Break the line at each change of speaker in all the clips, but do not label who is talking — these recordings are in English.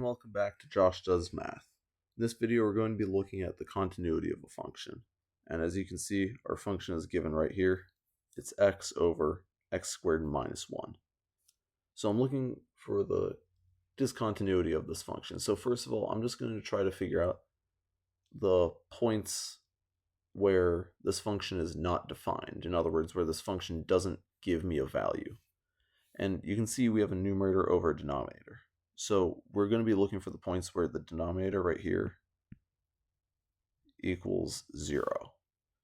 welcome back to Josh Does Math. In this video we're going to be looking at the continuity of a function. And as you can see, our function is given right here. It's x over x squared minus 1. So I'm looking for the discontinuity of this function. So first of all, I'm just going to try to figure out the points where this function is not defined. In other words, where this function doesn't give me a value. And you can see we have a numerator over a denominator. So we're going to be looking for the points where the denominator right here equals 0.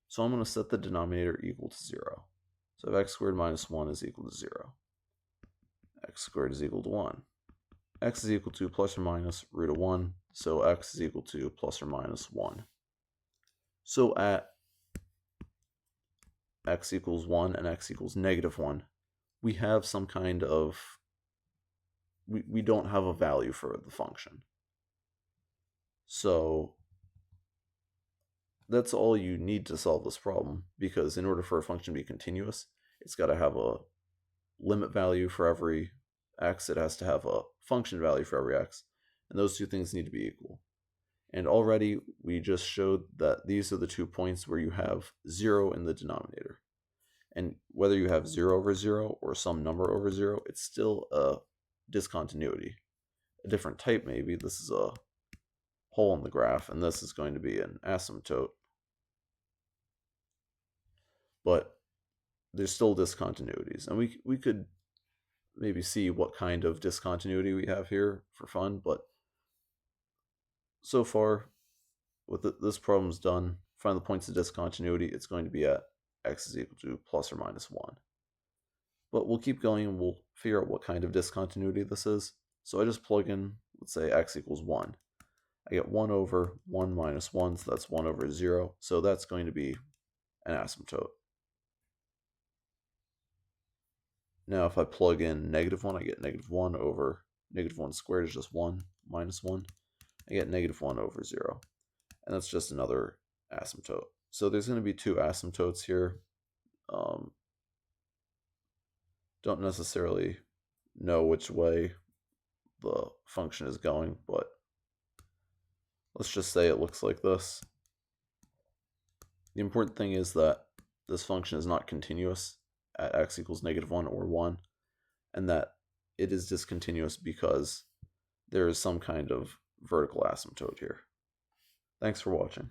So I'm going to set the denominator equal to 0. So x squared minus 1 is equal to 0. X squared is equal to 1. X is equal to plus or minus root of 1. So x is equal to plus or minus 1. So at x equals 1 and x equals negative 1, we have some kind of, we don't have a value for the function. So that's all you need to solve this problem, because in order for a function to be continuous, it's got to have a limit value for every x, it has to have a function value for every x, and those two things need to be equal. And already we just showed that these are the 2 points where you have 0 in the denominator. And whether you have 0 over 0 or some number over 0, it's still a discontinuity. A different type maybe. This is a hole in the graph, and this is going to be an asymptote. But there's still discontinuities. And we could maybe see what kind of discontinuity we have here for fun, but so far, with this problem's done, find the points of discontinuity, it's going to be at x is equal to plus or minus 1. But we'll keep going and we'll figure out what kind of discontinuity this is. So I just plug in, let's say x equals 1. I get 1 over 1 minus 1, so that's 1 over 0. So that's going to be an asymptote. Now if I plug in negative 1, I get negative 1 over negative 1 squared is just 1 minus 1. I get negative 1 over 0. And that's just another asymptote. So there's going to be 2 asymptotes here. Don't necessarily know which way the function is going, but let's just say it looks like this. The important thing is that this function is not continuous at x equals negative 1 or 1, and that it is discontinuous because there is some kind of vertical asymptote here. Thanks for watching.